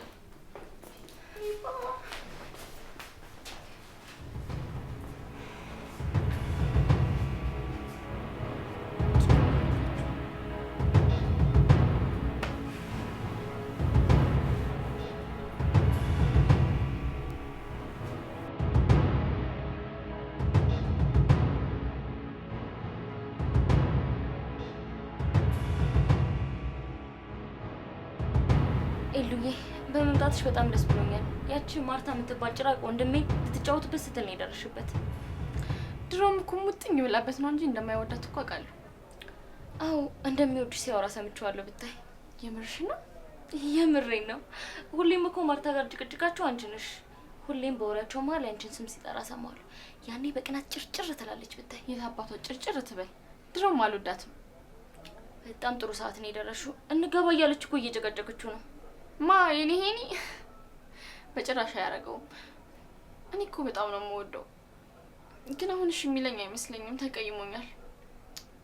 ኤሉዬ በመምጣትሽ በጣም ደስ ብሎኛል። ያቺ ማርታ የምትባል ጭራቅ ወንድሜ ልትጫወትበት ስትል ነው የደረስሽበት። ድሮም እኮ ሙጥኝ ብላበት ነው እንጂ እንደማይወዳት እኮ አውቃለሁ። አዎ እንደሚወድሽ ሲያወራ ሰምቼዋለሁ። ብታይ የምርሽ ነው? የምሬን ነው። ሁሌም እኮ ማርታ ጋር ጭቅጭቃቸው አንቺ ነሽ። ሁሌም በወሬያቸው መሀል ያንቺን ስም ሲጠራ ሰማዋለሁ። ያኔ በቅናት ጭርጭር ትላለች። ብታይ የት አባቷ ጭርጭር ትበል። ድሮም አልወዳትም። በጣም ጥሩ ሰዓት ነው የደረስሽው። እንገባ እያለች እኮ እየጨቀጨቀችው ነው። ማ የኔ ሄኒ በጭራሽ አያደርገውም። እኔ እኮ በጣም ነው የምወደው፣ ግን አሁን እሺ የሚለኝ አይመስለኝም። ተቀይሞኛል።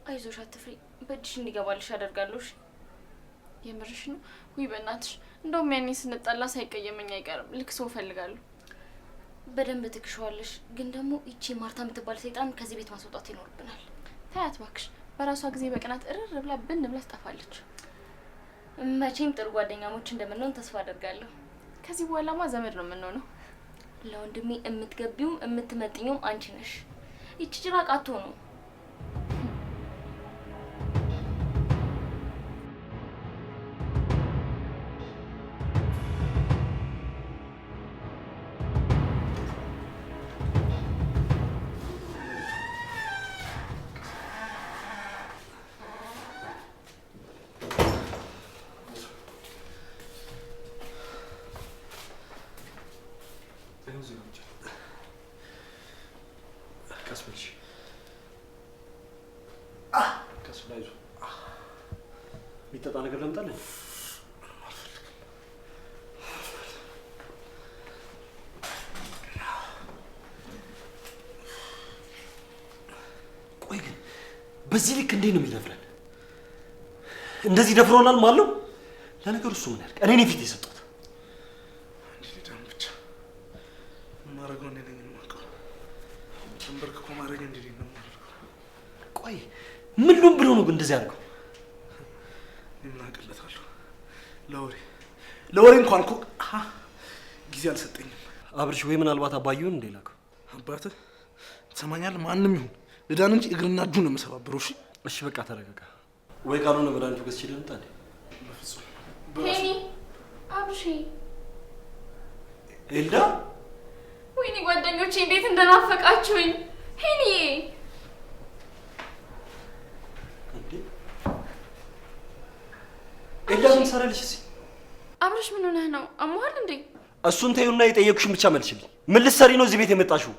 አይዞሽ አትፍሪ፣ በእጅሽ እንዲገባልሽ አደርጋለሁ። የምርሽ ነው? ውይ በእናትሽ፣ እንደውም ያኔ ስንጣላ ሳይቀየመኝ አይቀርም። ልክ ሰው እፈልጋለሁ። በደንብ ትክሸዋለሽ፣ ግን ደግሞ ይቺ ማርታ የምትባል ሰይጣን ከዚህ ቤት ማስወጣት ይኖርብናል። ታያት እባክሽ፣ በራሷ ጊዜ በቅናት እርር ብላ ብን ብላ ትጠፋለች። መቼም ጥሩ ጓደኛሞች እንደምንሆን ተስፋ አደርጋለሁ። ከዚህ በኋላማ ዘመድ ነው የምንሆነው። ለወንድሜ የምትገቢውም የምትመጥኙም አንቺ ነሽ። ይቺ ጭራቅ አትሆኑ። የሚጠጣ ነገር ለምጣለን። ቆይ ግን በዚህ ልክ እንዴት ነው የሚደፍረን? እንደዚህ ደፍሮናል ማለት ነው? ለነገሩ እሱ ምን ያልቅ? እኔ ነኝ ፊት የሰጠሁት። እንዴት ብቻ ማረጋው እኔ ነኝ የማውቀው። ተንበርክኮ ማረኝ እንዴት ነው የማደርገው? ቆይ ምን ሉም ብሎ ነው እንደዚህ ያደርገው? ምን አቀለታለሁ? ለወሬ እንኳን እኮ ጊዜ አልሰጠኝም። አብርሽ ወይ ምናልባት አባዩን እንደ ላከው። አባትህ ትሰማኛለህ? ማንም ይሁን ልዳን እንጂ እግርና እጁን ነው የምሰባብረው። እሺ እሺ፣ በቃ ተረጋጋ። ወይ ካልሆነ መድኃኒቱ ገዝቼ ልምጣ እንዴ? በፍጹም ሄኒ፣ አብርሽ፣ ኤልዳ፣ ወይኔ ጓደኞቼ እንዴት እንደናፈቃችሁኝ። ሄኒ ኤላ ምን ሰራልሽ እዚህ? አብረሽ ምን ሆነህ ነው? አሞሃል እንዴ? እሱን ተይውና የጠየቅሽን ብቻ መልሽልኝ። ምን ልትሰሪ ነው እዚህ ቤት የመጣሽው?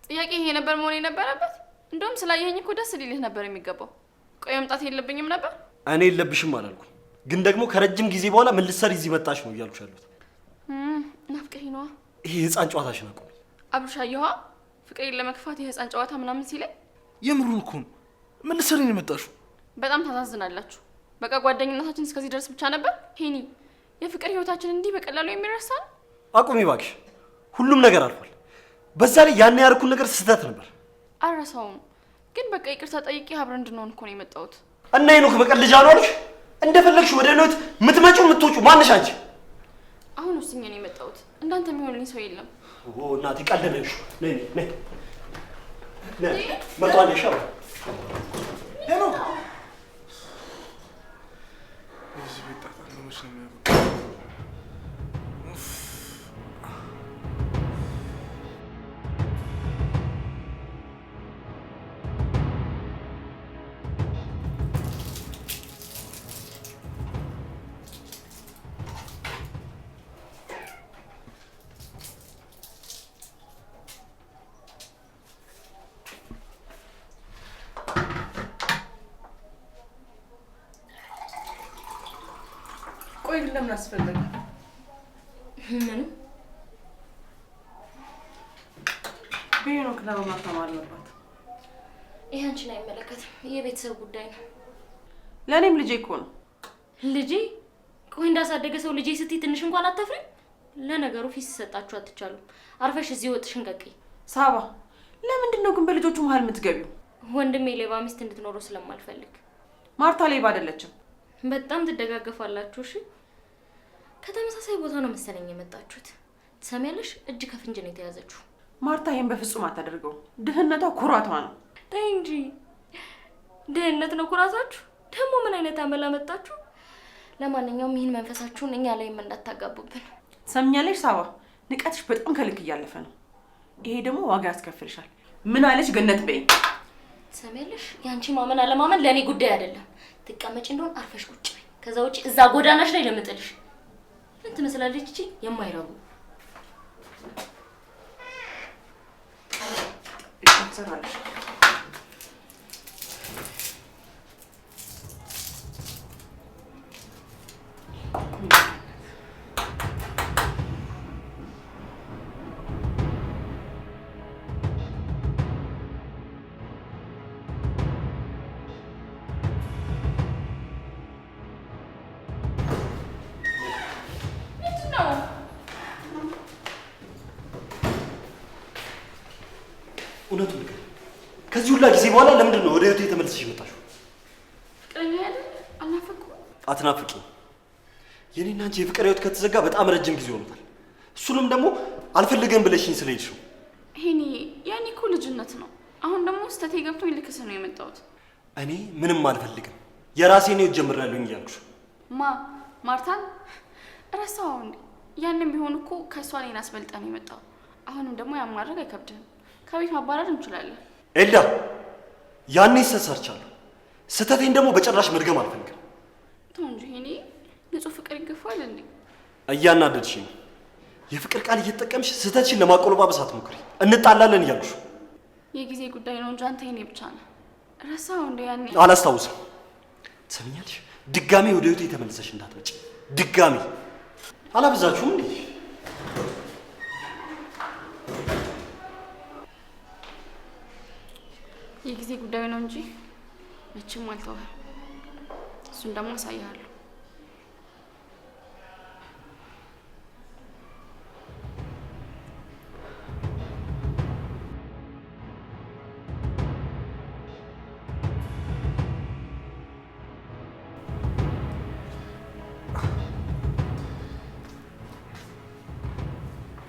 ጥያቄ ይሄ ነበር መሆን የነበረበት? እንደውም ስላየኸኝ እኮ ደስ ሊልህ ነበር የሚገባው። ቆይ መምጣት የለብኝም ነበር? እኔ የለብሽም አላልኩም፣ ግን ደግሞ ከረጅም ጊዜ በኋላ ምን ልትሰሪ እዚህ መጣሽ ነው እያልኩሽ ያሉት። ናፍቀኸኝ ነዋ። ይሄ ህፃን ጨዋታሽን አቁሚ። አብርሽ አየኋ ፍቅሬን ለመክፋት የህፃን ጨዋታ ምናምን ሲለኝ የምሩን እኮ ነው። ምን ልትሰሪ ነው የመጣሽው? በጣም ታሳዝናላችሁ። በቃ ጓደኝነታችን እስከዚህ ድረስ ብቻ ነበር። ሄኒ የፍቅር ህይወታችን እንዲህ በቀላሉ የሚረሳ ነው? አቁሚ እባክሽ፣ ሁሉም ነገር አልፏል። በዛ ላይ ያን ያርኩን ነገር ስህተት ነበር። አልረሳውም፣ ግን በቃ ይቅርታ ጠይቄ አብረን እንድንሆን እኮ ነው የመጣሁት። እና ሄኖክ መቀለጃ ነው አልሽ? እንደፈለግሽ ወደ ህይወት የምትመጪው የምትወጪው ማንሽ አንቺ? አሁን ውስኜ ነው የመጣሁት። እንዳንተ የሚሆንልኝ ሰው የለም። እናቴ ቀልደለሽ። ነይ ነይ ነይ መጣለሽ። ሄኖክ እዚህ ቤት ጣጣ ነው መቼ ነው የሚያበቃው? ቆይ ግን ለምን አስፈለገ? ምንም ሄኖክ ለማማታም አለባት። ይሄ አንቺን አይመለከትም፣ የቤተሰብ ጉዳይ ነው። ለእኔም ልጄ እኮ ነው። ልጄ? ቆይ እንዳሳደገ ሰው ልጄ ስትይ ትንሽ እንኳን አታፍሪም? ለነገሩ ፊት ሲሰጣችሁ አትቻሉም። አርፈሽ እዚህ ወጥሽን ቀቅይ። ሳባ ለምንድን ነው ግን በልጆቹ መሀል የምትገቢው? ወንድሜ ሌባ ሚስት እንድትኖረው ስለማልፈልግ። ማርታ ሌባ አይደለችም። በጣም ትደጋገፋላችሁ። እሺ ከተመሳሳይ ቦታ ነው መሰለኝ የመጣችሁት። ትሰሚያለሽ? እጅ ከፍንጅ ነው የተያዘችው። ማርታ ይሄን በፍጹም አታደርገው። ድህነቷ ኩራቷ ነው። ተይ እንጂ ድህነት ነው ኩራታችሁ? ደግሞ ምን አይነት አመል አመጣችሁ? ለማንኛውም ይህን መንፈሳችሁን እኛ ላይም እንዳታጋቡብን። ሰምኛለሽ ሳባ፣ ንቀትሽ በጣም ከልክ እያለፈ ነው። ይሄ ደግሞ ዋጋ ያስከፍልሻል። ምን አለሽ ገነት በይ። ትሰሚያለሽ? የአንቺ ማመን አለማመን ለእኔ ጉዳይ አይደለም። ትቀመጭ እንደሆን አርፈሽ ቁጭ በይ። ከዛ ውጭ እዛ ጎዳናሽ ላይ ለምጥልሽ። ምን ትመስላለች እቺ የማይረቡ ትሰራለሽ። እውነቱን ንገሪኝ። ከዚህ ሁላ ጊዜ በኋላ ለምንድን ነው ወደ ህይወቴ ተመልሰሽ የመጣሽው? ፍቅረኛ አይደል? አልናፈኩም? አትናፍቂኝ። የኔና አንቺ የፍቅር ህይወት ከተዘጋ በጣም ረጅም ጊዜ ሆኖታል። እሱንም ደግሞ አልፈልገም ብለሽኝ ስለሄድሽ ነው። ሄኒ ያኔ እኮ ልጅነት ነው። አሁን ደግሞ ስህተቴ ገብቶኝ ልክስ ነው የመጣሁት። እኔ ምንም አልፈልግም፣ የራሴን ህይወት ጀምሬያለሁኝ እያልኩሽ። ማርታን ረሳኸው እንዴ? ያንም ቢሆን እኮ ከእሷ እኔን አስበልጠህ ነው የመጣው። አሁንም ደግሞ ያን ማድረግ አይከብድህም። ከቤት ማባረር እንችላለን። ኤልዳ ያኔ ሰርቻለሁ። ስህተቴን ደግሞ በጭራሽ መድገም አልፈልግም። ተው እንጂ ሄኒ፣ ንጹህ ፍቅር ይገፋል እንዴ? እያናደድሽኝ ነው። የፍቅር ቃል እየተጠቀምሽ ስህተትሽን ለማቆለባበስ አትሞክሪ። እንጣላለን እያልኩሽ። የጊዜ ጉዳይ ነው እንጂ አንተ የኔ ብቻ ነህ። ረሳኸው እንዴ? ያኔ አላስታውስም። ትሰሚኛለሽ? ድጋሜ ወደ ህይወቴ ተመልሰሽ እንዳትመጪ። ድጋሜ አላበዛችሁም እንዴ? የጊዜ ጉዳይ ነው እንጂ መቼም አልተውህም። እሱን ደግሞ አሳይሃለሁ።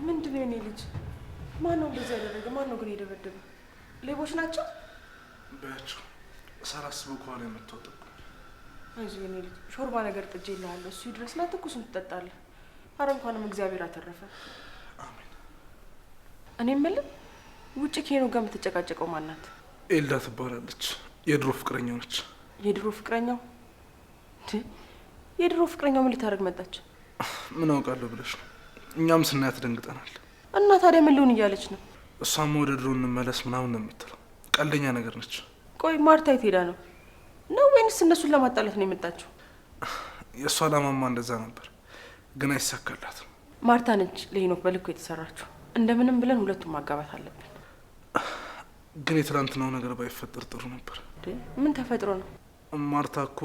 ምንድን ነው የኔ ልጅ? ማን ነው እንደዚህ ያደረገ? ማን ነው ግን የደበደበ? ሌቦች ናቸው በያቸው። ሳላስበው ከኋላ የመጣው። አይዞህ የኔ ልጅ፣ ሾርባ ነገር ጥጄልሃለሁ። እሱ ይድረስና ትኩሱን ትጠጣለህ። ኧረ እንኳንም እግዚአብሔር አተረፈ። አሜን። እኔ የምልህ ውጭ ከሄኖክ ጋር የምትጨቃጨቀው ማን ናት? ኤልዳ ትባላለች። የድሮ ፍቅረኛው ነች። የድሮ ፍቅረኛው? የድሮ ፍቅረኛው ምን ልታደርግ መጣች? ምን አውቃለሁ ብለሽ ነው? እኛም ስናያት ደንግጠናል። እና ታዲያ ምን ልሁን እያለች ነው? እሷም ወደ ድሮ እንመለስ ምናምን ነው የምትለው። ቀልደኛ ነገር ነች። ቆይ ማርታ የት ሄዳ ነው ወይንስ እነሱን ለማጣላት ነው የመጣችው? የእሷ አላማማ እንደዛ ነበር፣ ግን አይሳካላትም። ማርታ ነች ለሄኖክ በልኩ የተሰራችው። እንደምንም ብለን ሁለቱም ማጋባት አለብን። ግን የትላንትናው ነገር ባይፈጠር ጥሩ ነበር። ምን ተፈጥሮ ነው? ማርታ እኮ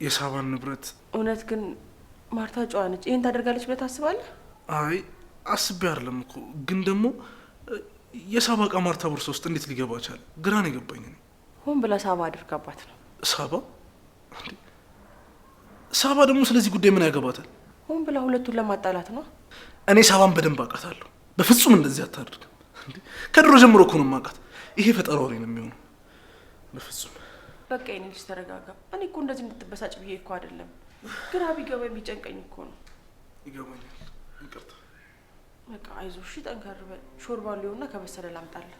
የሳባን ንብረት። እውነት ግን ማርታ ጨዋ ነች። ይህን ታደርጋለች ብለህ ታስባለህ? አይ አስቤ አይደለም እኮ፣ ግን ደግሞ የሳባ እቃ ማርታ ቦርሳ ውስጥ እንዴት ሊገባ ቻለ? ግራ ነው የገባኝ። ሆን ብላ ሳባ አድርጋባት ነው። ሳባ ሳባ ደግሞ ስለዚህ ጉዳይ ምን ያገባታል? ሆን ብላ ሁለቱን ለማጣላት ነው። እኔ ሳባን በደንብ አውቃታለሁ። በፍጹም እንደዚህ አታደርግም። ከድሮ ጀምሮ እኮ ነው የማውቃት። ይሄ ፈጠራ ወሬ ነው የሚሆነው። በፍጹም በቃ የኔ ልጅ ተረጋጋ። እኔ እኮ እንደዚህ እንድትበሳጭ ብዬ እኮ አይደለም፣ ግራ ቢገባ የሚጨንቀኝ እኮ ነው። ይገባኛል። ይቅርታ። በቃ አይዞህ እሺ፣ ጠንከር በል። ሾርባ ሊሆንና ከበሰለ ላምጣልህ።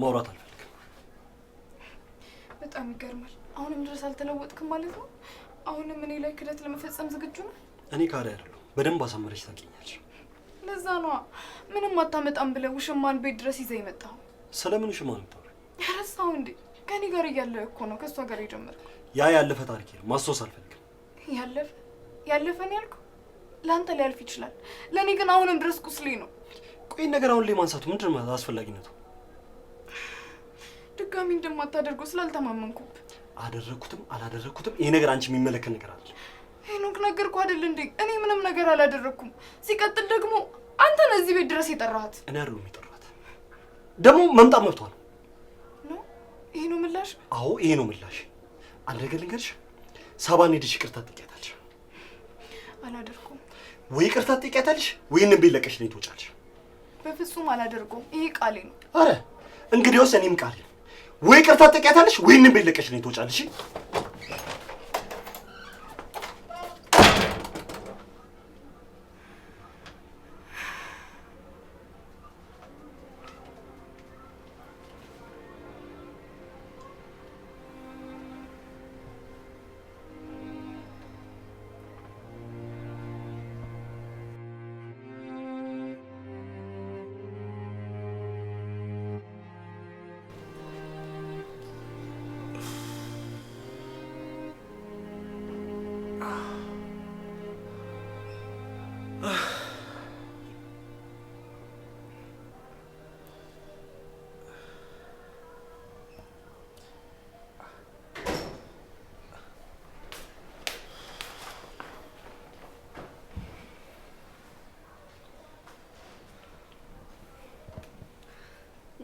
ማውራት አልፈልግም። በጣም ይገርማል። አሁንም ድረስ አልተለወጥክም ማለት ነው? አሁንም እኔ ላይ ክደት ለመፈጸም ዝግጁ ነው? እኔ ካዳ አይደለሁ። በደንብ አሳመረች ታውቂኛለሽ። ለዛ ነው ምንም አታመጣም ብለህ ውሽማን ቤት ድረስ ይዘህ የመጣው። ስለምን ውሽማ ነው? ረሳው እንዴ? ከኔ ጋር እያለ እኮ ነው ከሷ ጋር የጀመርከው። ያ ያለፈ ታሪክ ነው። ማስታወስ አልፈልግም። ያለፈን ያልኩ ለአንተ ሊያልፍ ይችላል፣ ለእኔ ግን አሁንም ድረስ ቁስሌ ነው። ቆይ ነገር አሁን ላይ ማንሳቱ ምንድን ነው አስፈላጊነቱ? ድጋሚ እንደማታደርገው ስላልተማመንኩብ። አደረኩትም አላደረኩትም ይሄ ነገር አንቺ የሚመለከት ነገር አለ። ሄኖክ ነገርኩ አይደል እንዴ? እኔ ምንም ነገር አላደረኩም። ሲቀጥል ደግሞ አንተ ነህ እዚህ ቤት ድረስ የጠራሃት። እኔ አይደለሁም የጠራሃት። ደግሞ መምጣት መብቷ ነው። ይሄ ነው ምላሽ? አዎ ይሄ ነው ምላሽ። አንድ ነገር ልንገርሽ፣ ሳባን ሄደሽ ይቅርታ ትጠይቂያታለሽ። አላደርኩም። ወይ ይቅርታ ትጠይቂያታለሽ ወይ እኔን ቤት ለቀሽ ትወጫለሽ። በፍጹም አላደርገውም። ይሄ ቃሌ ነው። አረ እንግዲያውስ እኔም ቃሌ ነው። ወይ ይቅርታ ትጠይቂያታለሽ ወይ እኔን ቤት ለቀሽ ትወጫለሽ።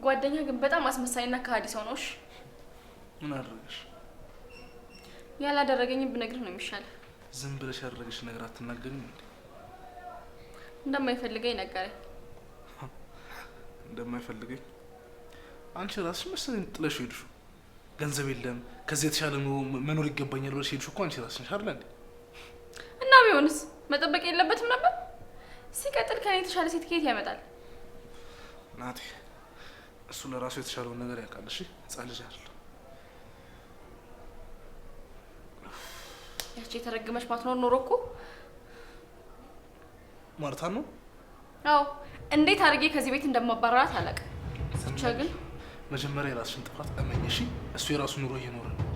ጓደኛ ግን በጣም አስመሳይና ከሃዲ ሰው ነው። እሺ ምን አደረገሽ? ያላደረገኝም ብነግርህ ነው የሚሻለው። ዝም ብለሽ ያደረገሽ ነገር አትናገሪም እንዴ? እንደማይፈልገኝ ነገረኝ። እንደማይፈልገኝ? አንቺ ራስሽ መሰለኝ ጥለሽ ሄድሽ። ገንዘብ የለም ከዚህ የተሻለ መኖር ይገባኛል ብለሽ ሄድሽ እኮ አንቺ ራስሽ ነሽ አይደል እንዴ? እና ቢሆንስ መጠበቅ የለበትም ነበር? ሲቀጥል ከኔ የተሻለ ሴት ከየት ያመጣል? ናቲ እሱ ለራሱ የተሻለውን ነገር ያውቃል። እሺ ህፃን ልጅ አይደለም። ያቺ የተረገመች ማትኖር ኖሮ እኮ ማርታ ነው። አዎ እንዴት አድርጌ ከዚህ ቤት እንደማባረራት አላውቅም። ብቻ ግን መጀመሪያ የራስሽን ጥፋት እመኝ። እሺ እሱ የራሱ ኑሮ እየኖረ ነው።